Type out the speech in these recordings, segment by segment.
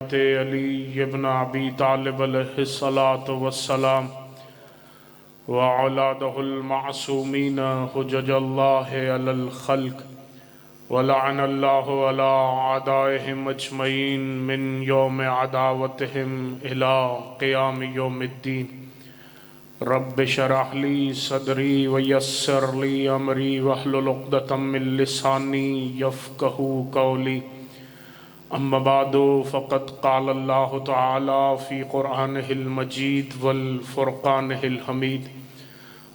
علی ابن ابی طالب علیہ الصلاۃ والسلام وعلادہ المعصومین حجج اللہ علی الخلق ولعن اللہ علی اعدائہم اجمعین من یوم عداوتہم الی قیام یوم الدین۔ رب شرح لی صدری ویسر لی امری واحلل عقدۃ من لسانی یفقہوا قولی۔ اما بعد فقد قال اللہ تعالی فی قرآنہ المجید والفرقانہ الحمید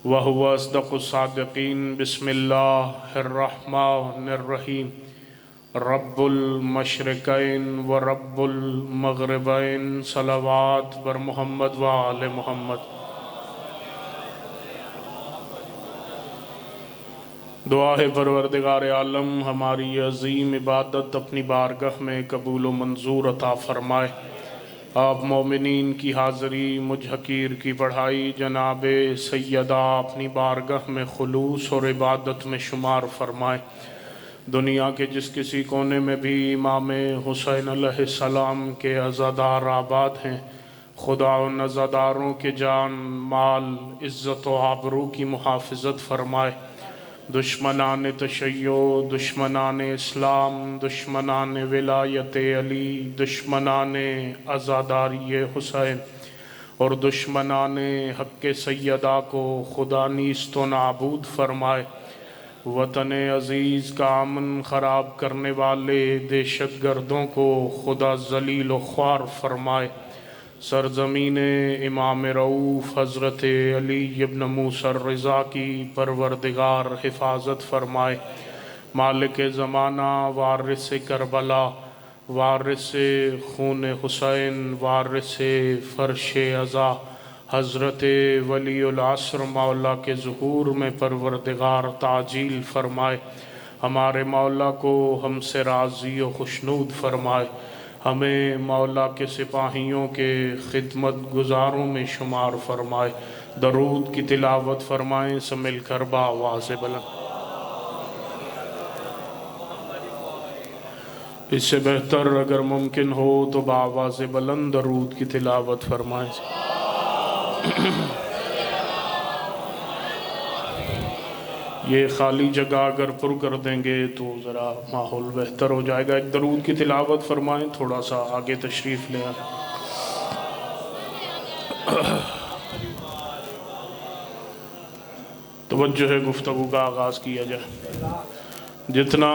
وہو اصدق الصادقین۔ بسم اللہ الرحمن الرحیم۔ رب المشرقین ورب المغربین، صلوات بر محمد وآل محمد۔ دعا ہے پروردگار عالم ہماری عظیم عبادت اپنی بارگاہ میں قبول و منظور عطا فرمائے۔ آپ مومنین کی حاضری، مجھ حقیر کی بڑھائی، جناب سیدہ اپنی بارگاہ میں خلوص اور عبادت میں شمار فرمائے۔ دنیا کے جس کسی کونے میں بھی امام حسین علیہ السلام کے عزادار آباد ہیں، خدا ان عزاداروں کے جان، مال، عزت و آبرو کی محافظت فرمائے۔ دشمنان تشیع، دشمنان اسلام، دشمنان ولایت علی، دشمنان عزاداری حسین اور دشمنان حق سیدہ کو خدا نیست و نابود فرمائے۔ وطن عزیز کا امن خراب کرنے والے دہشت گردوں کو خدا ذلیل و خوار فرمائے۔ سرزمین امام رؤوف حضرت علی ابن موسیٰ الرضا کی پروردگار حفاظت فرمائے۔ مالک زمانہ، وارث کربلا، وارث خون حسین، وارث فرش عزا، حضرت ولی العصر مولا کے ظہور میں پروردگار تعجیل فرمائے۔ ہمارے مولا کو ہم سے راضی و خوشنود فرمائے۔ ہمیں مولا کے سپاہیوں کے خدمت گزاروں میں شمار فرمائے۔ درود کی تلاوت فرمائیں سب مل کر بآواز بلند۔ اس سے بہتر اگر ممکن ہو تو بآواز بلند درود کی تلاوت فرمائیں۔ یہ خالی جگہ اگر پر کر دیں گے تو ذرا ماحول بہتر ہو جائے گا۔ ایک درود کی تلاوت فرمائیں، تھوڑا سا آگے تشریف لے آئیں۔ توجہ ہے، گفتگو کا آغاز کیا جائے۔ جتنا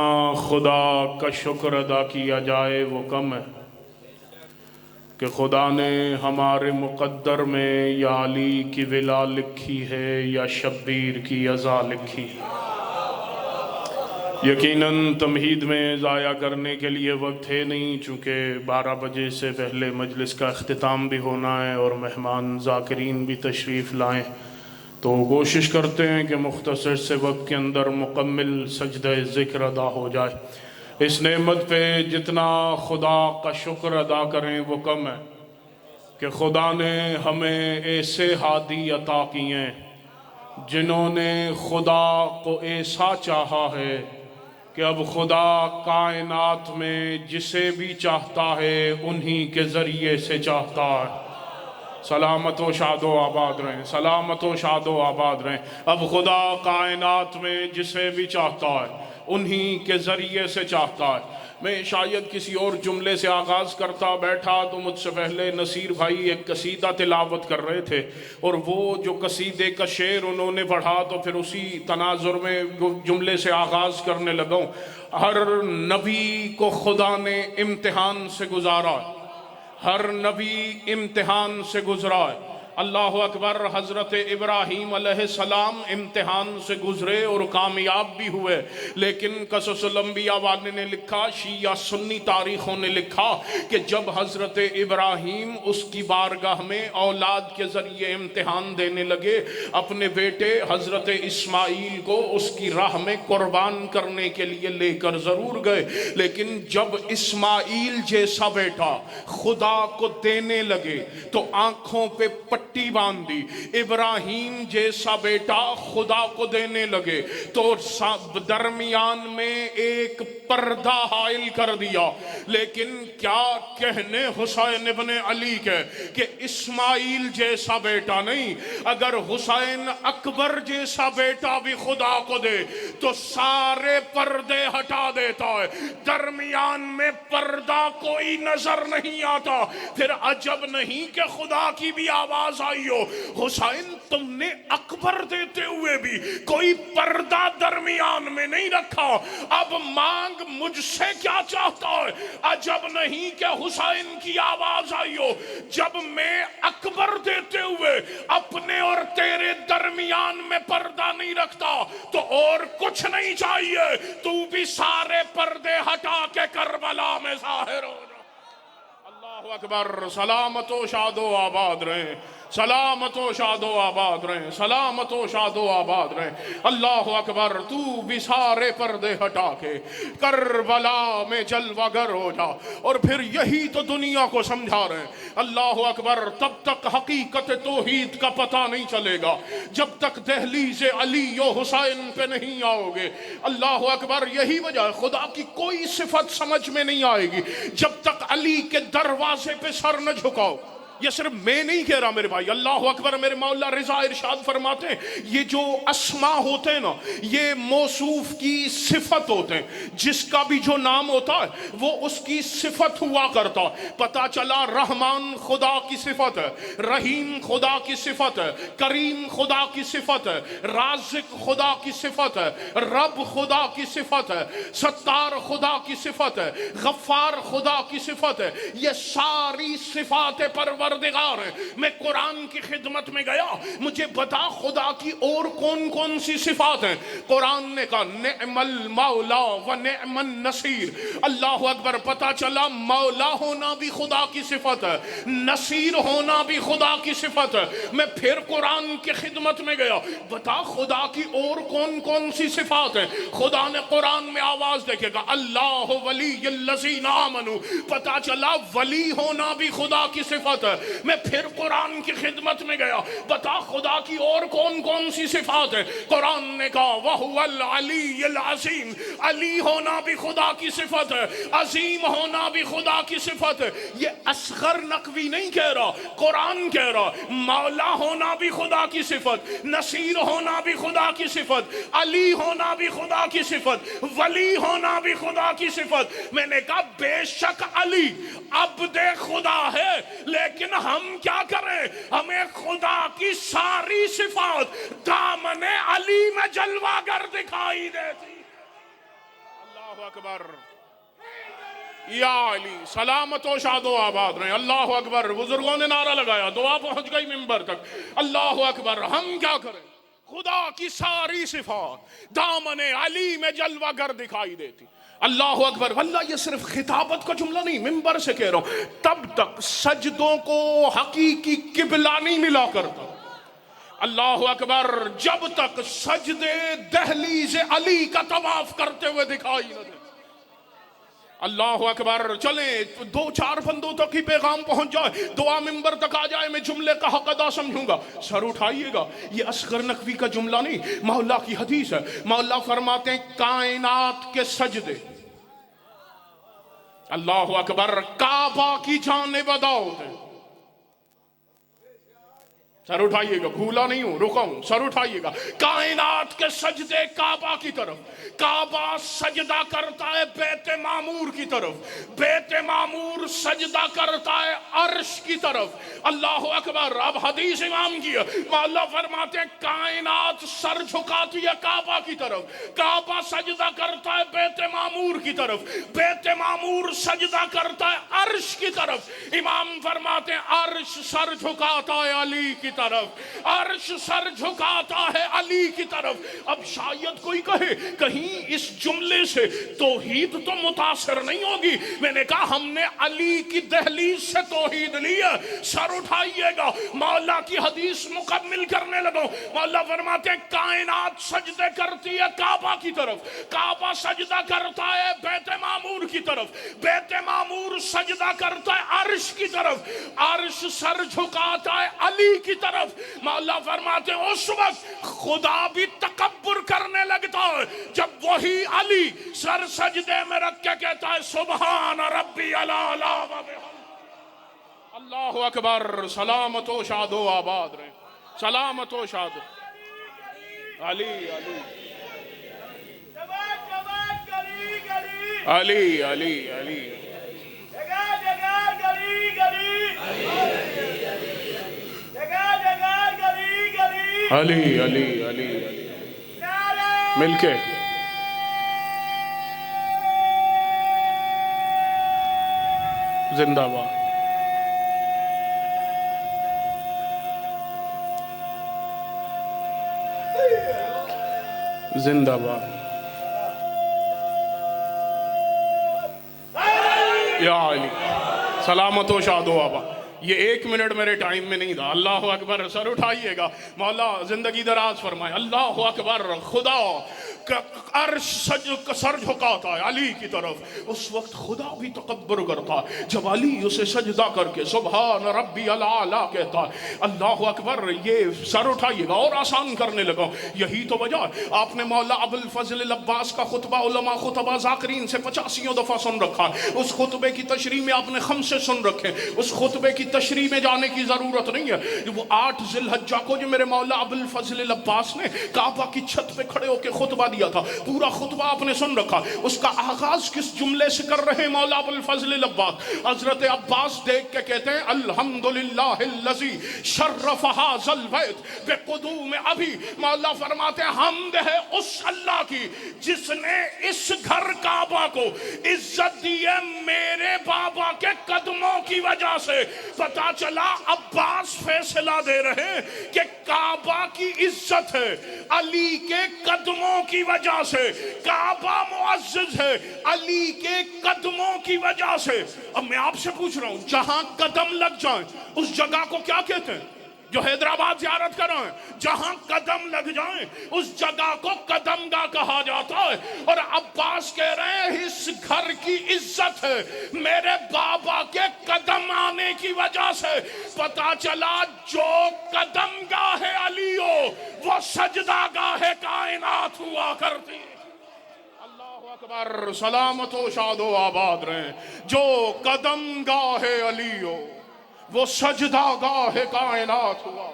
خدا کا شکر ادا کیا جائے وہ کم ہے کہ خدا نے ہمارے مقدر میں یا علی کی ولا لکھی ہے یا شبیر کی عزا لکھی۔ یقیناً تمہید میں ضائع کرنے کے لیے وقت ہے نہیں، چونکہ 12 بجے سے پہلے مجلس کا اختتام بھی ہونا ہے اور مہمان ذاکرین بھی تشریف لائیں، تو کوشش کرتے ہیں کہ مختصر سے وقت کے اندر مکمل سجدہ ذکر ادا ہو جائے۔ اس نعمت پہ جتنا خدا کا شکر ادا کریں وہ کم ہے کہ خدا نے ہمیں ایسے ہادی عطا کیے جنہوں نے خدا کو ایسا چاہا ہے کہ اب خدا کائنات میں جسے بھی چاہتا ہے انہی کے ذریعے سے چاہتا ہے۔ سلامت و شاد و آباد رہیں، سلامت و شاد و آباد رہیں۔ اب خدا کائنات میں جسے بھی چاہتا ہے انہی کے ذریعے سے چاہتا ہے۔ میں شاید کسی اور جملے سے آغاز کرتا بیٹھا تو مجھ سے پہلے نصیر بھائی ایک قصیدہ تلاوت کر رہے تھے، اور وہ جو قصیدے کا شعر انہوں نے پڑھا تو پھر اسی تناظر میں جملے سے آغاز کرنے لگا ہوں۔ ہر نبی کو خدا نے امتحان سے گزارا ہے، ہر نبی امتحان سے گزرا ہے۔ اللہ اکبر، حضرت ابراہیم علیہ السلام امتحان سے گزرے اور کامیاب بھی ہوئے، لیکن قصص الانبیاء والے نے لکھا، شیعہ سنی تاریخوں نے لکھا کہ جب حضرت ابراہیم اس کی بارگاہ میں اولاد کے ذریعے امتحان دینے لگے، اپنے بیٹے حضرت اسماعیل کو اس کی راہ میں قربان کرنے کے لیے لے کر ضرور گئے، لیکن جب اسماعیل جیسا بیٹا خدا کو دینے لگے تو آنکھوں پہ پٹی پٹی باندھی، ابراہیم جیسا بیٹا خدا کو دینے لگے تو درمیان میں ایک پردہ حائل کر دیا. لیکن کیا کہنے حسین ابن علی کے کہ اسماعیل جیسا بیٹا نہیں، اگر حسین اکبر جیسا بیٹا بھی خدا کو دے تو سارے پردے ہٹا دیتا ہے، درمیان میں پردہ کوئی نظر نہیں آتا. پھر عجب نہیں کہ خدا کی بھی آواز آئی ہو، حسین تم نے اکبر دیتے ہوئے بھی کوئی پردہ درمیان میں نہیں رکھا، اب مانگ مجھ سے کیا چاہتا ہے. عجب نہیں کہ حسین کی آواز آئی ہو، جب میں اکبر دیتے ہوئے اپنے اور تیرے درمیان میں پردہ نہیں رکھتا تو اور کچھ نہیں چاہیے، تو بھی سارے پردے ہٹا کے کربلا میں ظاہر ہو. اللہ اکبر. سلامت و شاد و آباد رہیں، سلامت و شاد و آباد رہیں، سلامت و شاد و آباد رہیں. اللہ اکبر. تو بھی سارے پردے ہٹا کے کربلا میں جلوہ گر ہو جا. اور پھر یہی تو دنیا کو سمجھا رہے ہیں. اللہ اکبر. تب تک حقیقت توحید کا پتہ نہیں چلے گا جب تک دہلیز علی و حسین پہ نہیں آؤ گے. اللہ اکبر. یہی وجہ ہے خدا کی کوئی صفت سمجھ میں نہیں آئے گی جب تک علی کے دروازے پہ سر نہ جھکاؤ. یہ صرف میں نہیں کہہ رہا میرے بھائی، اللہ اکبر. میرے مولا رضا ارشاد فرماتے ہیں یہ جو اسما ہوتے ہیں نا یہ موصوف کی صفت ہوتے ہیں، جس کا بھی جو نام ہوتا ہے وہ اس کی صفت ہوا کرتا. پتا چلا رحمان خدا کی صفت ہے، رحیم خدا کی صفت ہے، کریم خدا کی صفت ہے، رازق خدا کی صفت ہے، رب خدا کی صفت ہے، ستار خدا کی صفت ہے، غفار خدا کی صفت ہے. یہ ساری صفات پروردگار ہے. میں قرآن کی خدمت میں گیا، مجھے بتا خدا کی اور کون کون سی صفات ہیں. قرآن نے کہا نعم المولا و نعم النصیر. اللہ اکبر. پتا چلا مولا ہونا بھی خدا کی صفت ہے، نصیر ہونا بھی خدا کی صفت ہے. میں پھر قرآن کی خدمت میں گیا، بتا خدا کی اور کون کون سی صفات ہیں. خدا نے قرآن میں آواز دیکھے گا اللہ ولی الذین آمنوا. پتا چلا ولی ہونا بھی خدا کی صفت ہے. میں پھر قرآن کی خدمت میں گیا، بتا خدا کی اور کون کون سی صفات ہے. قرآن نے کہا وَهُوَ الْعَلِيُّ الْعَظِيمُ. علی ہونا بھی خدا کی صفت ہے، عظیم ہونا بھی خدا کی صفت ہے. یہ اصغر نقوی نہیں کہہ رہا، قرآن کہہ رہا. مولا ہونا بھی خدا کی صفت، نصیر ہونا بھی خدا کی صفت، علی ہونا بھی خدا کی صفت، ولی ہونا بھی خدا کی صفت. میں نے کہا بے شک علی عبد خدا ہے، لیکن ہم کیا کریں؟ ہمیں خدا کی ساری صفات دامن علی میں جلوہ گر دکھائی دیتی. اللہ اکبر. یا علی. سلامت و شاد و آباد رہیں. اللہ اکبر. بزرگوں نے نعرہ لگایا، دعا پہنچ گئی منبر تک. اللہ اکبر. ہم کیا کریں؟ خدا کی ساری صفات دامن علی میں جلوہ گر دکھائی دیتی. اللہ اکبر. واللہ یہ صرف خطابت کا جملہ نہیں، منبر سے کہہ رہا ہوں. تب تک سجدوں کو حقیقی قبلہ نہیں ملا کرتا. اللہ اکبر. جب تک سجدے دہلیز علی کا طواف کرتے ہوئے دکھائی نہ دے. اللہ اکبر. چلیں دو چار بندوں تک ہی پیغام پہنچ جائے، دعا منبر تک آ جائے، میں جملے کا حق ادا سمجھوں گا. سر اٹھائیے گا. یہ اصغر نقوی کا جملہ نہیں، مولا کی حدیث ہے. مولا فرماتے ہیں کائنات کے سجدے اللہ اکبر کعبہ کی جانب ادا ہوتے ہیں. سر اٹھائیے گا، بھولا نہیں ہوں، رکا ہوں. سر اٹھائیے گا. کائنات کے سجدے کعبہ کی طرف. کعبہ سجدہ کرتا ہے بیت معمور کی طرف، بیت معمور سجدہ کرتا ہے عرش کی طرف. اللہ اکبر. اب حدیث امام کی ہے، مولا فرماتے ہیں کائنات سر جھکاتی ہے کعبہ کی طرف، کعبہ سجدہ کرتا ہے بیت معمور کی طرف، بیت معمور سجدہ کرتا ہے عرش کی طرف. امام فرماتے ہیں عرش سر جھکاتا ہے علی کی طرف، عرش سر جھکاتا ہے علی کی طرف. اب شاید کوئی کہے کہیں اس جملے سے توحید تو متاثر نہیں ہوگی. میں نے کہا ہم نے علی کی دہلیز سے توحید توحید لی ہے سر اٹھائیے گا. مولا کی حدیث مکمل کرنے لگا. مولا فرماتے ہیں کائنات سجدے کرتی ہے کعبہ کی طرف, کعبہ سجدہ کرتا ہے بیت معمور کی طرف, بیت معمور سجدہ کرتا ہے عرش کی طرف, عرش سر جھکاتا ہے علی کی طرف. مولا فرماتے ہیں اس وقت خدا بھی تکبر کرنے لگتا ہے جب وہی علی سر سجدے میں رکھ کے کہتا ہے سبحان ربی الاعلی و بحمدہ. اللہ اکبر. سلامت و شاد و آباد رہے, سلامت و شاد. علی علی علی علی علی علی علی علی مل کے زندہ باد. زندہ باد. یا علی سلامت و شاد و آباد. یہ 1 منٹ میرے ٹائم میں نہیں تھا. اللہ اکبر. سر اٹھائیے گا. مولا زندگی دراز فرمائے. اللہ اکبر. خدا عرش سر جھکاتا ہے علی کی طرف. اس وقت خدا بھی تکبر کرتا ہے جب علی اسے سجدہ کر کے سبحان ربی الاعلی کہتا ہے. اللہ اکبر. یہ سر اٹھائیے گا اور آسان کرنے لگا. یہی تو وجہ ہے آپ نے مولا ابوالفضل العباس کا خطبہ علماء خطبہ ذاکرین سے 85 دفعہ سن رکھا ہے. اس خطبے کی تشریح میں آپ نے خمسے سن رکھے. اس خطبے کی تشریح میں جانے کی ضرورت نہیں ہے. وہ 8 ذی الحجہ کو جو میرے مولا ابوالفضل العباس نے کعبہ کی چھت پہ کھڑے ہو کے خطبہ دیا تھا, پورا خطبہ آپ نے سن رکھا. اس کا آغاز کس جملے سے کر رہے مولا ابوالفضل العباس؟ حضرت عباس دیکھ کے کہتے ہیں الحمدللہ الذی شرف ھذا البیت بقدوم ابی. مولا فرماتے ہیں حمد ہے اس اللہ کی جس نے اس گھر کعبہ کو عزت دی ہے میرے بابا کے قدموں کی وجہ سے. پتا چلا عباس فیصلہ دے رہے ہیں کہ کعبہ کی عزت ہے علی کے قدموں کی وجہ سے, کعبہ معزز ہے علی کے قدموں کی وجہ سے. اب میں آپ سے پوچھ رہا ہوں جہاں قدم لگ جائیں اس جگہ کو کیا کہتے ہیں؟ جو حیدرآباد زیارت کر رہے ہیں جہاں قدم لگ جائیں اس جگہ کو قدم گاہ کہا جاتا ہے. اور عباس کہہ رہے ہیں اس گھر کی عزت ہے میرے بابا کے قدم آنے کی وجہ سے. پتا چلا جو قدم گاہ علی ہو وہ سجدہ گاہ کائنات ہوا کرتی. اللہ اکبر. سلامت و شاد و آباد رہیں. جو قدم گاہ علی ہو وہ سجدہ گاہ کائنات ہوا.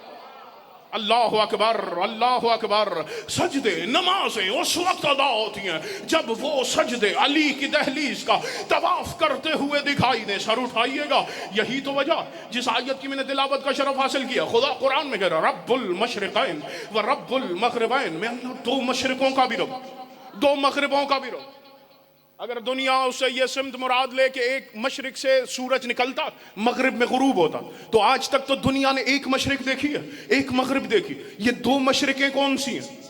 اللہ اکبر. اللہ اکبر. سجدے نمازیں اس وقت ادا ہوتی ہیں جب وہ سجدے علی کی دہلیز کا طواف کرتے ہوئے دکھائی دیں. سر اٹھائیے گا. یہی تو وجہ جس آیت کی میں نے تلاوت کا شرف حاصل کیا. خدا قرآن میں کہہ رہا رب المشرقین و رب المغربین. میں اللہ 2 مشرقوں کا بھی رب 2 مغربوں کا بھی رب. اگر دنیا اس سے یہ سمت مراد لے کہ ایک مشرق سے سورج نکلتا مغرب میں غروب ہوتا, تو آج تک تو دنیا نے ایک مشرق دیکھی ہے ایک مغرب دیکھی. یہ 2 مشرقیں کون سی ہیں؟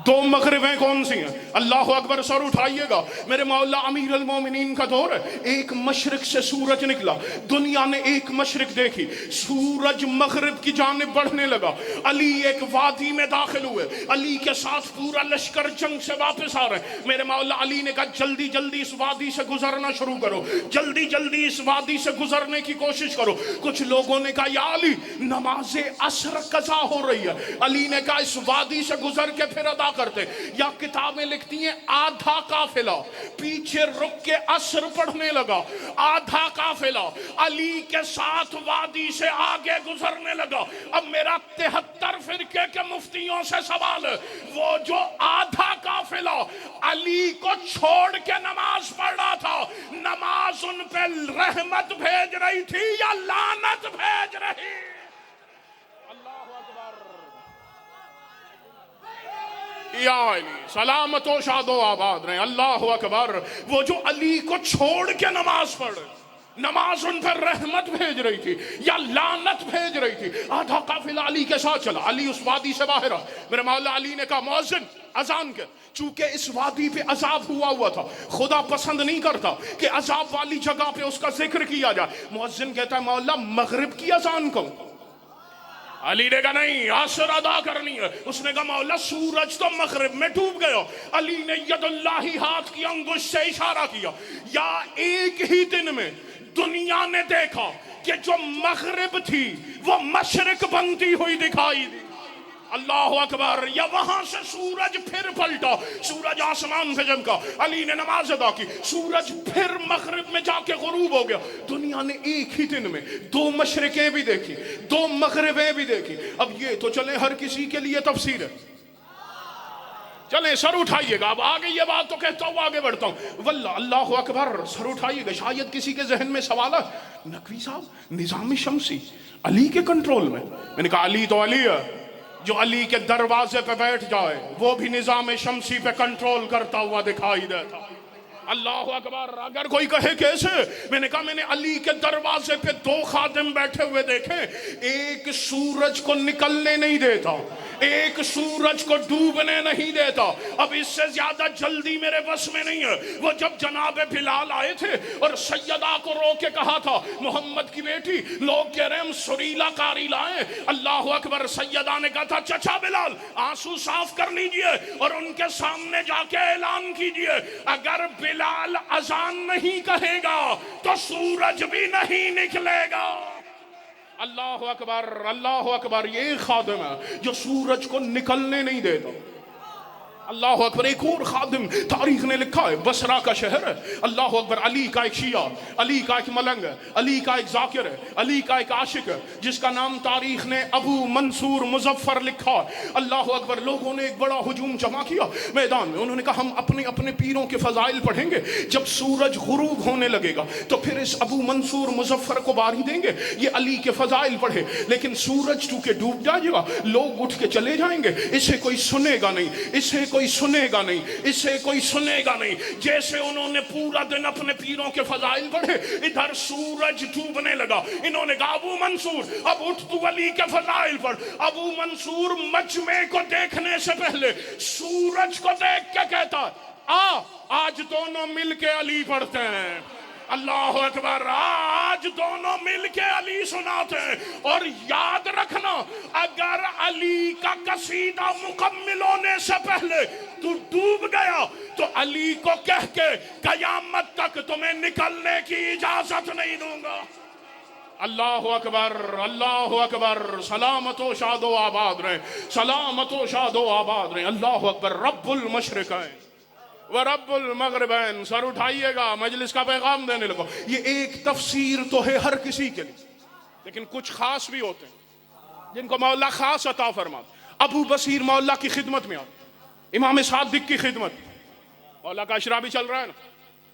2 مغربیں کون سی ہیں؟ اللہ اکبر. سر اٹھائیے گا. میرے مولا امیر المومنین کا دور ہے. ایک مشرق سے سورج نکلا, دنیا نے ایک مشرق دیکھی, سورج مغرب کی جانب بڑھنے لگا. علی ایک وادی میں داخل ہوئے, علی کے ساتھ پورا لشکر جنگ سے واپس آ رہے ہیں. میرے مولا علی نے کہا جلدی جلدی اس وادی سے گزرنا شروع کرو, جلدی جلدی اس وادی سے گزرنے کی کوشش کرو. کچھ لوگوں نے کہا یا علی نماز عصر قضا ہو رہی ہے. علی نے کہا اس وادی سے گزر کے پھر ادا کرتے. یا کتابیں لکھتی ہیں آدھا قافلہ پیچھے رک کے عصر پڑھنے لگا, آدھا قافلہ علی کے ساتھ وادی سے آگے گزرنے لگا. اب میرا 73 فرقے کے مفتیوں سے سوال ہے, وہ جو آدھا قافلہ علی کو چھوڑ کے نماز پڑھ رہا تھا, نماز ان پہ رحمت بھیج رہی تھی یا لعنت بھیج رہی؟ یا علی سلامت و شاد و آباد رہیں. اللہ اکبر. وہ جو علی کو چھوڑ کے نماز پڑھ نماز ان پر رحمت بھیج رہی تھی یا لعنت بھیج رہی تھی. آدھا قافلہ علی کے ساتھ چلا. علی اس وادی سے باہر آ. میرے مولا علی نے کہا مؤذن اذان کر. چونکہ اس وادی پہ عذاب ہوا تھا, خدا پسند نہیں کرتا کہ عذاب والی جگہ پہ اس کا ذکر کیا جائے. مؤذن کہتا ہے مولا مغرب کی اذان کو. علی نے کہا نہیں عصر ادا کرنی ہے. اس نے کہا مولا سورج تو مغرب میں ڈوب گیا. علی نے ید اللہ ہاتھ کی انگشت سے اشارہ کیا. یا ایک ہی دن میں دنیا نے دیکھا کہ جو مغرب تھی وہ مشرق بنتی ہوئی دکھائی دی. اللہ اکبر. یا وہاں سے سورج پھر پلٹا, سورج آسمان سے چمکا. علی نے نماز ادا کی, سورج پھر مغرب میں جا کے غروب ہو گیا. دنیا نے ایک ہی دن میں 2 مشرقیں بھی دیکھی, 2 مغربیں بھی دیکھی. اب یہ تو چلے ہر کسی کے لیے تفسیر ہے. چلیں سر اٹھائیے گا. اب آگے یہ بات تو کہتا ہوں آگے بڑھتا ہوں. واللہ اللہ اکبر. سر اٹھائیے گا. شاید کسی کے ذہن میں سوال ہے نقوی صاحب نظام شمسی علی کے کنٹرول میں. میں نے کہا علی تو علی ہے, جو علی کے دروازے پہ بیٹھ جائے وہ بھی نظام شمسی پہ کنٹرول کرتا ہوا دکھائی دیتا. اللہ اکبر. اگر کوئی کہے کیسے, میں نے کہا میں نے علی کے دروازے پہ 2 خادم بیٹھے ہوئے دیکھے, ایک سورج کو نکلنے نہیں دیتا, ایک سورج کو ڈوبنے نہیں دیتا. اب اس سے زیادہ جلدی میرے بس میں نہیں ہے. وہ جب جناب بلال آئے تھے اور سیدہ کو رو کے کہا تھا محمد کی بیٹی, لوگ کہہ رہے ہم سریلا کاری لائیں. اللہ اکبر. سیدہ نے کہا تھا چچا بلال آنسو صاف کر لیجئے اور ان کے سامنے جا کے اعلان کیجئے اگر بلال اذان نہیں کہے گا تو سورج بھی نہیں نکلے گا. اللہ اکبر. اللہ اکبر. یہ خادم ہے جو سورج کو نکلنے نہیں دیتا. اللہ اکبر. ایک اور خادم تاریخ نے لکھا ہے, بصرہ کا شہر ہے. اللہ اکبر. علی کا ایک شیعہ, علی کا ایک ملنگ ہے, علی کا ایک ذاکر ہے, علی کا ایک عاشق ہے, جس کا نام تاریخ نے ابو منصور مظفر لکھا ہے. اللہ اکبر. لوگوں نے ایک بڑا ہجوم جمع کیا میدان میں. انہوں نے کہا ہم اپنے اپنے پیروں کے فضائل پڑھیں گے, جب سورج غروب ہونے لگے گا تو پھر اس ابو منصور مظفر کو باری دیں گے یہ علی کے فضائل پڑھے. لیکن سورج چونکہ ڈوب جائے گا لوگ اٹھ کے چلے جائیں گے, اسے کوئی سنے گا نہیں, اسے کوئی سنے گا نہیں, اسے کوئی سنے گا نہیں. جیسے انہوں نے پورا دن اپنے پیروں کے فضائل پڑھے, ادھر سورج ڈوبنے لگا. انہوں نے کہا ابو منصور اب اٹھ تو علی کے فضائل پڑھ. ابو منصور مجمع کو دیکھنے سے پہلے سورج کو دیکھ کے کہتا آج دونوں مل کے علی پڑھتے ہیں. اللہ اکبر. آج دونوں مل کے علی سناتے ہیں. اور یاد رکھنا اگر علی کا قصیدہ مکمل ہونے سے پہلے تو ڈوب گیا تو علی کو کہہ کے قیامت تک تمہیں نکلنے کی اجازت نہیں دوں گا. اللہ اکبر. اللہ اکبر. سلامت و شاد و آباد رہیں, سلامت و شاد و آباد رہیں. اللہ اکبر. رب المشرقین ورب المغربین. سر اٹھائیے گا, مجلس کا پیغام دینے لگو. یہ ایک تفسیر تو ہے ہر کسی کے لیے, لیکن کچھ خاص بھی ہوتے ہیں جن کو مولا خاص عطا فرماتا. ابو بصیر مولا کی خدمت میں آتے, امام صادق کی خدمت, مولا کا اشرا بھی چل رہا ہے نا.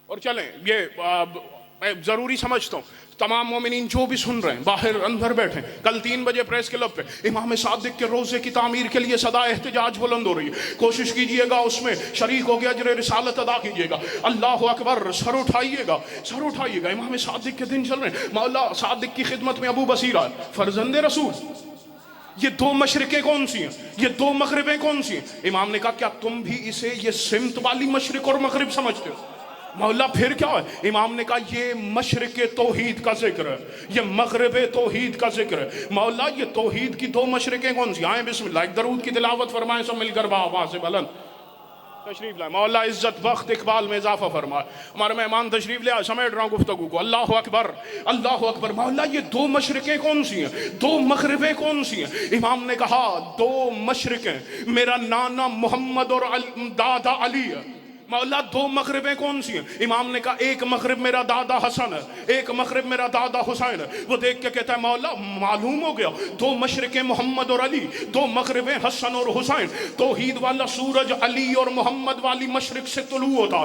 اور چلیں یہ ضروری سمجھتا ہوں تمام مومنین جو بھی سن رہے ہیں باہر اندر بیٹھیں. کل 3 بجے پریس کلب پہ امام صادق کے روزے کی تعمیر کے لیے صدا احتجاج بلند ہو رہی ہے. کوشش کیجئے گا اس میں شریک ہو گیا اجر رسالت ادا کیجئے گا. اللہ اکبر. سر اٹھائیے گا, سر اٹھائیے گا. امام صادق کے دن چل رہے ہیں. مولا صادق کی خدمت میں ابو بصیر آئے, فرزند رسول. یہ 2 مشرقیں کون سی ہیں, یہ 2 مغربیں کون سی ہیں؟ امام نے کہا کیا تم بھی اسے یہ سمت والی مشرق اور مغرب سمجھتے ہو؟ مولا پھر کیا ہے؟ امام نے کہا یہ مشرق توحید کا ذکر ہے, یہ مغرب توحید کا ذکر ہے. مولا یہ توحید کی 2 مشرقیں کون سی؟ آئیں بسم اللہ ایک درود کی تلاوت فرمائیں سب مل کر بآواز بلند. تشریف لائیں. مولا عزت وقت اقبال میں اضافہ فرمائے. ہمارے مہمان تشریف لے آئے, سمیٹ رہا ہوں گفتگو کو. اللہ اکبر. اللہ اکبر. مولا یہ 2 مشرقیں کون سی ہیں, 2 مغربیں کون سی ہیں؟ امام نے کہا 2 مشرقیں میرا نانا محمد اور دادا علی ہے. مولا 2 مغربیں کون سی ہیں؟ امام نے کہا ایک مغرب میرا دادا حسن ہے, ایک مغرب میرا دادا حسین ہے. وہ دیکھ کے کہتا ہے مولا معلوم ہو گیا 2 مشرقیں محمد اور علی, 2 مغربیں حسن اور حسین. توحید والا سورج علی اور محمد والی مشرق سے طلوع ہوتا,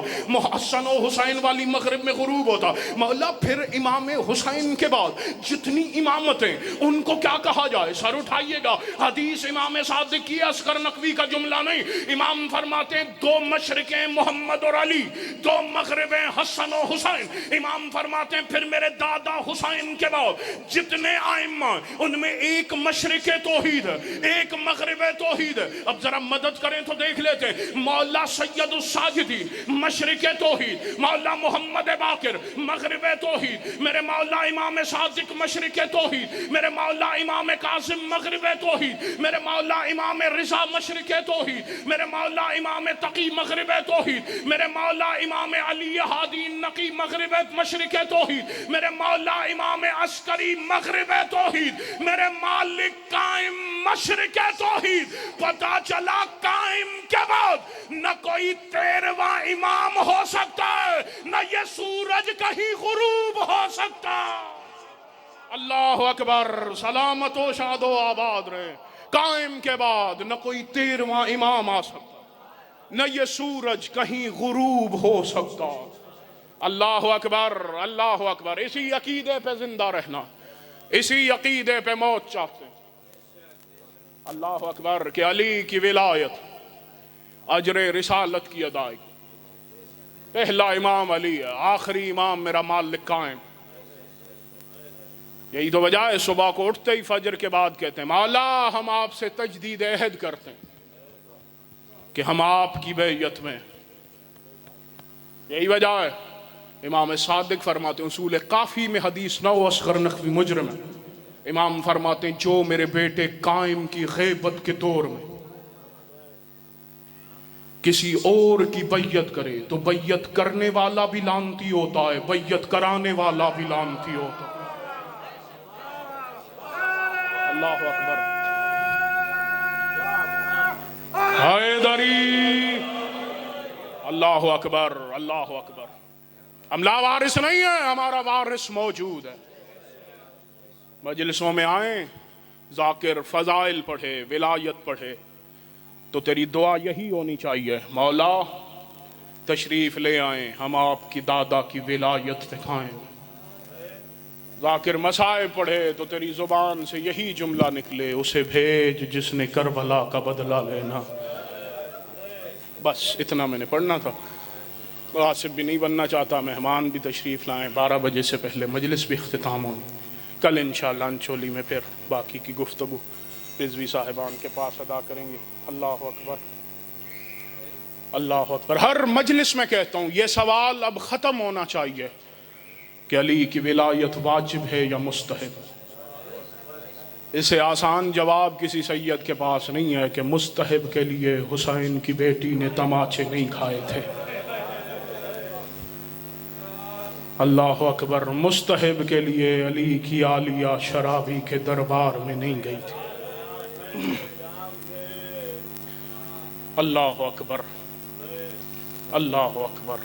حسن و حسین والی مغرب میں غروب ہوتا. مولا پھر امام حسین کے بعد جتنی امامتیں ان کو کیا کہا جائے؟ سر اٹھائیے گا. حدیث امام صادق کی اصغر نقوی کا جملہ نہیں. امام فرماتے ہیں 2 مشرقیں محمد محمد اور علی، دو مغربیں حسن و حسین۔ امام فرماتے ہیں پھر میرے دادا حسین کے بعد جتنے ائمہ ان میں ایک مشرق توحید، ایک مغرب توحید۔ اب ذرا مدد کریں تو دیکھ لیتے ہیں، مولا سید الساجدی مشرق توحید، مولا محمد باقر مغرب توحید، میرے مولا امام صادق مشرق توحید، میرے مولا امام کاظم مغرب توحید، میرے مولا امام رضا مشرق توحید، میرے مولا امام تقی مغرب توحید، میرے مولا امام علی ہادی نقی مغرب مشرق توحید، میرے مولا امام عسکری مغرب توحید، میرے مالک قائم مشرق توحید۔ پتہ چلا قائم کے بعد نہ کوئی 13واں امام ہو سکتا ہے، نہ یہ سورج کہیں غروب ہو سکتا۔ اللہ اکبر، سلامت و شاد و آباد رہے۔ قائم کے بعد نہ کوئی 13واں امام آ سکتا، نہ یہ سورج کہیں غروب ہو سکتا۔ اللہ اکبر، اللہ اکبر۔ اسی عقیدے پہ زندہ رہنا، اسی عقیدے پہ موت چاہتے ہیں۔ اللہ اکبر کہ علی کی ولایت، اجر رسالت کی ادائیگی۔ پہلا امام علی ہے، آخری امام میرا مالک قائم۔ یہی تو وجہ ہے صبح کو اٹھتے ہی فجر کے بعد کہتے ہیں مولا ہم آپ سے تجدید عہد کرتے ہیں کہ ہم آپ کی بیعت میں۔ یہی وجہ ہے امام صادق فرماتے ہیں اصول کافی میں حدیث 9 اصغر نقوی مجرم ہے۔ امام فرماتے ہیں جو میرے بیٹے قائم کی غیبت کے دور میں کسی اور کی بیعت کرے تو بیعت کرنے والا بھی لعنتی ہوتا ہے، بیعت کرانے والا بھی لعنتی ہوتا ہے۔ اللہ اکبر، حیدری، اللہ اکبر، اللہ اکبر۔ ہم لا وارث نہیں ہیں، ہمارا وارث موجود ہے۔ مجلسوں میں آئیں، ذاکر فضائل پڑھے، ولایت پڑھے، تو تیری دعا یہی ہونی چاہیے مولا تشریف لے آئیں، ہم آپ کی دادا کی ولایت دکھائیں۔ ذاکر مسائب پڑھے تو تیری زبان سے یہی جملہ نکلے اسے بھیج جس نے کربلا کا بدلہ لینا۔ بس اتنا میں نے پڑھنا تھا۔ مناسب بھی نہیں بننا چاہتا، مہمان بھی تشریف لائیں، 12 بجے سے پہلے مجلس بھی اختتام ہونی۔ کل انشاءاللہ انچولی میں پھر باقی کی گفتگو رضوی صاحبان کے پاس ادا کریں گے۔ اللہ اکبر، اللہ اکبر۔ ہر مجلس میں کہتا ہوں یہ سوال اب ختم ہونا چاہیے کہ علی کی ولایت واجب ہے یا مستحب۔ اسے آسان جواب کسی سید کے پاس نہیں ہے کہ مستحب کے لیے حسین کی بیٹی نے تماچے نہیں کھائے تھے۔ اللہ اکبر، مستحب کے لیے علی کی عالیہ شرابی کے دربار میں نہیں گئی تھی۔ اللہ اکبر، اللہ اکبر،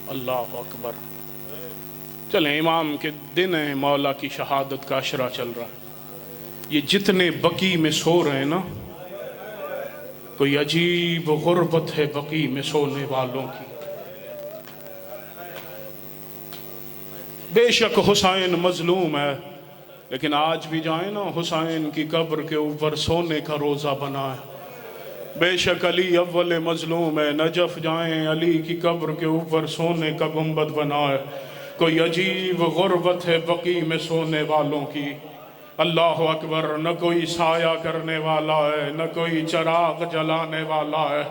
اللہ اکبر۔ چلیں امام کے دن ہیں، مولا کی شہادت کا عشرہ چل رہا ہے۔ یہ جتنے بقی میں سو رہے ہیں نا، کوئی عجیب غربت ہے بقی میں سونے والوں کی۔ بے شک حسین مظلوم ہے، لیکن آج بھی جائیں نا حسین کی قبر کے اوپر سونے کا روزہ بنا ہے۔ بے شک علی اول مظلوم ہے، نجف جائیں علی کی قبر کے اوپر سونے کا گنبد بنا ہے۔ کوئی عجیب غربت ہے بقی میں سونے والوں کی۔ اللہ اکبر، نہ کوئی سایہ کرنے والا ہے، نہ کوئی چراغ جلانے والا ہے۔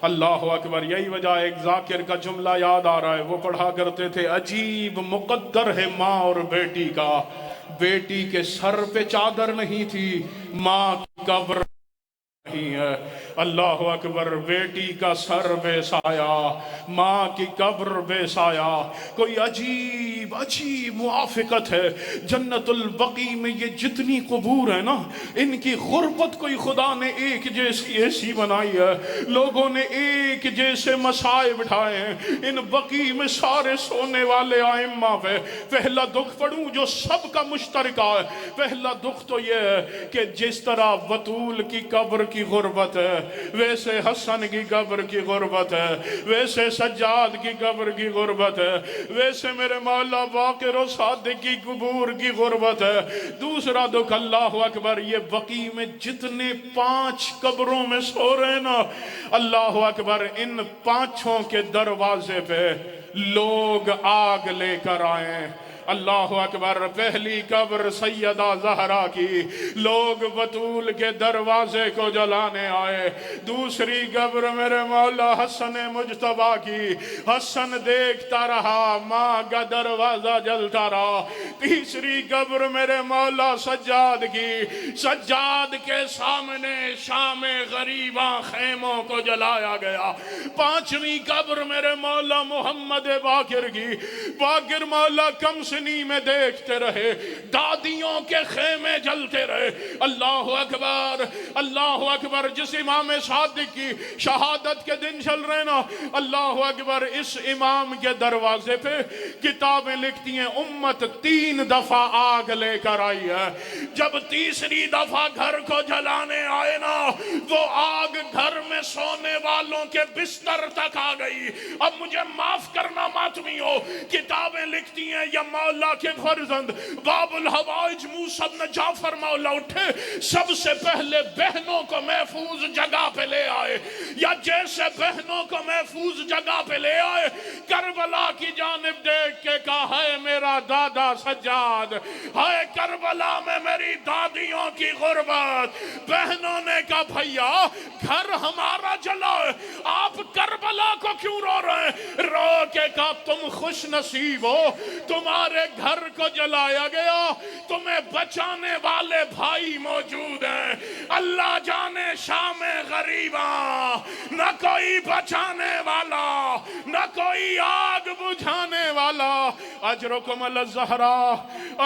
اللہ اکبر۔ یہی وجہ ایک ذاکر کا جملہ یاد آ رہا ہے، وہ پڑھا کرتے تھے عجیب مقدر ہے ماں اور بیٹی کا، بیٹی کے سر پہ چادر نہیں تھی، ماں کی قبر نہیں ہے۔ اللہ اکبر، بیٹی کا سر بے سایہ، ماں کی قبر بے سایہ۔ کوئی عجیب عجیب موافقت ہے۔ جنت البقیع میں یہ جتنی قبور ہیں نا، ان کی غربت کوئی خدا نے ایک جیسی ایسی بنائی ہے، لوگوں نے ایک جیسے مسائل بٹھائے ہیں۔ ان بقیع میں سارے سونے والے ائمہ پہ پہلا دکھ پڑھوں جو سب کا مشترکہ ہے۔ پہلا دکھ تو یہ ہے کہ جس طرح بطول کی قبر کی غربت ہے، ویسے حسن کی قبر کی غربت ہے، ویسے سجاد کی قبر کی غربت ہے، ویسے میرے مولا باقر و صادق کی قبور کی غربت ہے۔ دوسرا دکھ اللہ اکبر، یہ بقیع میں جتنے 5 قبروں میں سو رہے ہیں نا، اللہ اکبر، ان 5 کے دروازے پہ لوگ آگ لے کر آئیں۔ اللہ اکبر، پہلی قبر سیدہ زہرا کی، لوگ بطول کے دروازے کو جلانے آئے۔ دوسری قبر میرے مولا حسن مجتبیٰ کی، حسن دیکھتا رہا، ماں کا دروازہ جلتا رہا۔ تیسری قبر میرے مولا سجاد کی، سجاد کے سامنے شام غریباں خیموں کو جلایا گیا۔ پانچویں قبر میرے مولا محمد باقر کی، باقر مولا کم سنی میں دیکھتے رہے، دادیوں کے خیمے جلتے رہے۔ اللہ اکبر، اللہ اکبر، جس امام صادق کی شہادت کے دن چل رہے نا، اللہ اکبر، اس امام کے دروازے پہ کتابیں لکھتی ہیں امت 3 دفعہ آگ لے کر آئی ہے۔ جب تیسری دفعہ گھر کو جلانے آئے نا، وہ آگ گھر میں سونے والوں کے بستر تک آ گئی۔ اب مجھے معاف کرنا ماتمیوں، کتابیں لکھتی ہیں یا مولا کے فرزند باب الحوائج موسیٰ بن جعفر مولا اٹھے، سب سے پہلے بہنوں کو محفوظ جگہ پہ لے آئے، یا جیسے بہنوں کو محفوظ جگہ پہ لے آئے، کربلا کی جانب دیکھ کے کہا، ہے میرا دادا سجاد، ہے کربلا میں میری دادیوں کی غربت۔ بہنوں نے کہا، بھیا گھر ہمارا جلا ہے، آپ کربلا کو کیوں رو رہے ہیں؟ رو کے کہا، تم خوش نصیب ہو، تمہارے گھر کو جلایا گیا، تمہیں بچانے والے بھائی موجود ہیں۔ اللہ جانے شام غریباں، نہ کوئی بچانے والا، نہ کوئی آگ بجھانے والا۔ اجرکم الزہرا،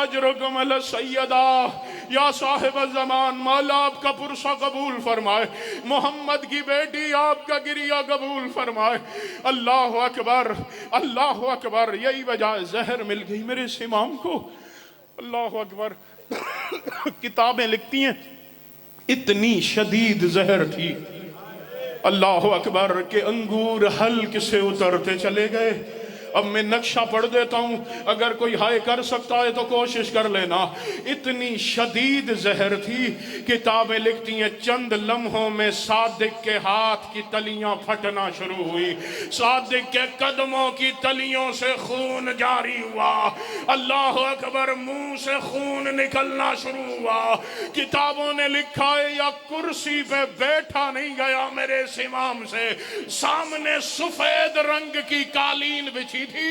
اجرکم السیدہ، یا صاحب الزمان، مولا آپ کا پرسہ قبول فرمائے، محمد کی بیٹی آپ کا گریہ قبول فرمائے۔ اللہ اکبر، اللہ اکبر، یہی وجہ زہر مل گئی میرے اس امام کو۔ اللہ اکبر، کتابیں لکھتی ہیں اتنی شدید زہر تھی، اللہ اکبر، کہ انگور حلق سے اترتے چلے گئے۔ اب میں نقشہ پڑھ دیتا ہوں، اگر کوئی ہائے کر سکتا ہے تو کوشش کر لینا۔ اتنی شدید زہر تھی، کتابیں لکھتی ہیں چند لمحوں میں صادق کے ہاتھ کی تلیاں پھٹنا شروع ہوئی، صادق کے قدموں کی تلیوں سے خون جاری ہوا، اللہ اکبر، منہ سے خون نکلنا شروع ہوا۔ کتابوں نے لکھا ہے یا کرسی پہ بیٹھا نہیں گیا میرے اس امام سے، سامنے سفید رنگ کی قالین بچھی تھی،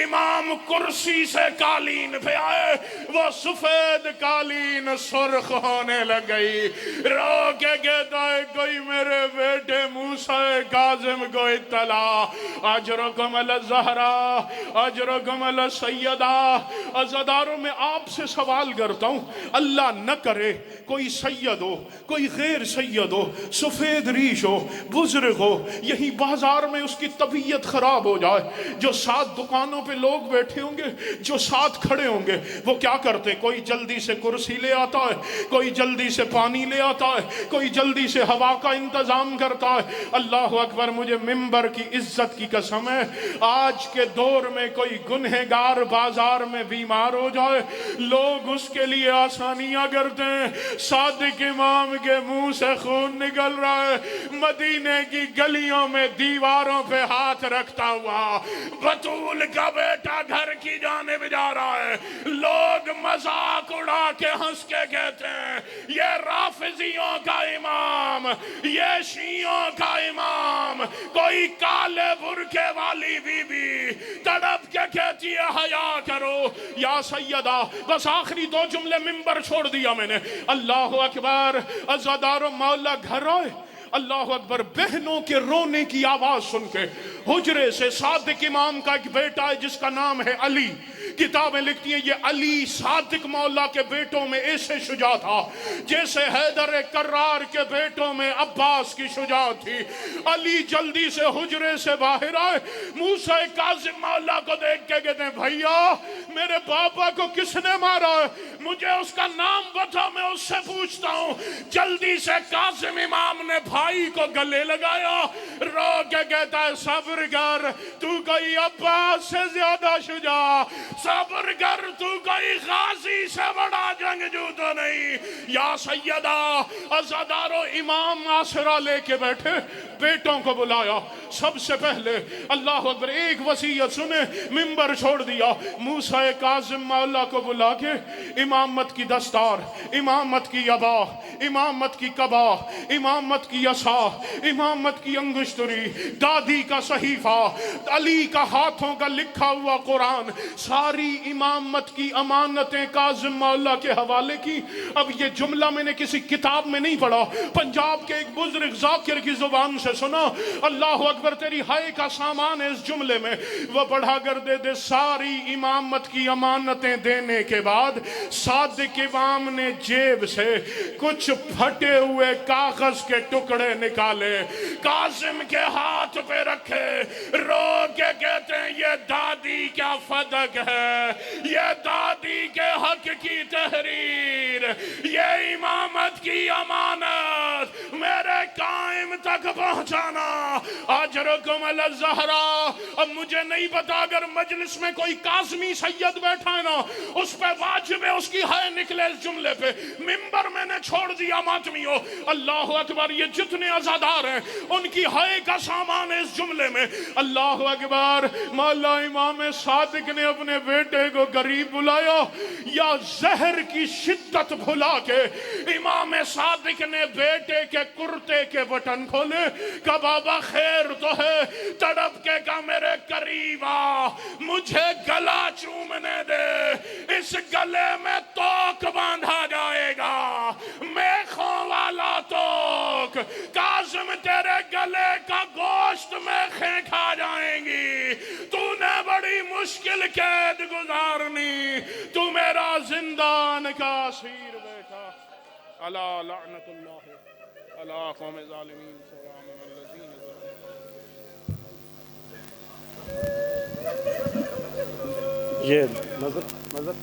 امام کرسی سے قالین پہ آئے، وہ سفید قالین سرخ ہونے لگ گئی۔ رو کے کہتا ہے، کوئی میرے بیٹے موسیٰ کاظم کو اطلاع، اجرکم الزہرا، اجرکم السیدہ۔ عزاداروں، میں آپ سے سوال کرتا ہوں، اللہ نہ کرے کوئی سید ہو، کوئی غیر سید ہو، سفید ریش ہو، بزرگ ہو، یہی بازار میں اس کی طبیعت خراب ہو جائے، جو 7 دکانوں پہ لوگ بیٹھے ہوں گے، جو 7 کھڑے ہوں گے، وہ کیا کرتے؟ کوئی جلدی سے کرسی لے آتا ہے، کوئی جلدی سے پانی لے آتا ہے، کوئی جلدی سے ہوا کا انتظام کرتا ہے۔ اللہ اکبر، مجھے ممبر کی عزت کی قسم ہے، آج کے دور میں کوئی گنہگار بازار میں بیمار ہو جائے، لوگ اس کے لیے آسانیاں کرتے ہیں۔ صادق امام کے منہ سے خون نکل رہا ہے، مدینے کی گلیوں میں دیواروں پہ ہاتھ رکھتا ہوا، بطول کا بیٹا گھر کی جانب جا رہا ہے، لوگ مذاق اڑا کے ہنس کے کہتے ہیں، یہ رافضیوں کا امام، یہ شیعوں کا امام۔ کوئی کالے برقعے والی بی بی تڑپ کے کہتی ہے، حیا کرو یا سیدہ۔ بس آخری 2 جملے، ممبر چھوڑ دیا میں نے۔ اللہ اکبر، عزاداروں، مولا گھر آئے، اللہ اکبر، بہنوں کے رونے کی آواز سن کے حجرے سے صادق امام کا ایک بیٹا ہے جس کا نام ہے علی، کتابیں لکھتی ہیں یہ علی صادق مولا کے بیٹوں میں ایسے شجاع تھا جیسے حیدر کرار کے بیٹوں میں عباس کی شجاعت تھی۔ علی جلدی سے حجرے سے باہر آئے، موسیٰ کاظم مولا کو دیکھ کے کہتے ہیں بھائیا میرے بابا کو کس نے مارا ہے؟ مجھے اس کا نام بتا، میں اس سے پوچھتا ہوں۔ جلدی سے کاظم امام نے بھائی کو گلے لگایا، رو کے کہتا ہے صبر کر، تو کوئی عباس سے زیادہ شجاع، صبر کر، تو کوئی غازی سے بڑا جنگجو تو نہیں۔ یا سیدہ عزادارو، امام آسرا لے کے بیٹھے، بیٹوں کو بلایا۔ سب سے پہلے اللہ اکبر ایک وصیت سنے، منبر چھوڑ دیا، موسیٰ کاظم مولا کو بلا کے امامت کی دستار، امامت کی عبا، امامت کی قبا، امامت کی عصا، امامت کی انگشتری، دادی کا صحیفہ، علی کا ہاتھوں کا لکھا ہوا قرآن، ساری امامت کی امانتیں کاظم مولا کے حوالے کی۔ اب یہ جملہ میں نے کسی کتاب میں نہیں پڑھا، پنجاب کے ایک بزرگ ذاکر کی زبان سے سنا۔ اللہ اکبر، تیری ہائے کا سامان ہے اس جملے میں، وہ پڑھا کر دے ساری امامت کی امانتیں دینے کے بعد صادق امام نے جیب سے کچھ پھٹے ہوئے کاغذ کے ٹکڑے نکالے، کاظم کے ہاتھ پہ رکھے، رو کے کہتے ہیں یہ دادی کا فدق ہے، یہ دادی کے حق کی تحریر، یہ امامت کی امانت میرے قائم تک پہنچانا، اجرکم علی الزہرا۔ اب مجھے نہیں پتا اگر مجلس میں کوئی کاظمی سید بیٹھا ہے نا، اس پہ واجب ہے اس کی ہائے نکلے اس جملے پہ۔ منبر میں نے چھوڑ دیا ماتمیوں، اللہ اکبر، یہ جتنے عزادار ہیں ان کی ہائے کا سامان ہے اس جملے میں۔ اللہ اکبر، مولا امام صادق نے اپنے بیٹے کو قریب بلایا، یا زہر کی شدت بھلا کے امام صادق نے بیٹے کے کرتے کے بٹن کھولے، کہ بابا خیر تو ہے؟ تڑپ کے کہا میرے قریب آ، مجھے گلا چومنے دے، اس گلے میں توک باندھا جائے گا، میخوں والا توک، کاظم تیرے گلے کا گوشت میخیں کھا جائیں گی، تو نے بڑی مشکل قید گزارنی، تو میرا زندان کا اسیر بیٹا۔ الا لعنت اللہ علی قوم ظالمین سواء من الذین ظلموا۔ یہ نظر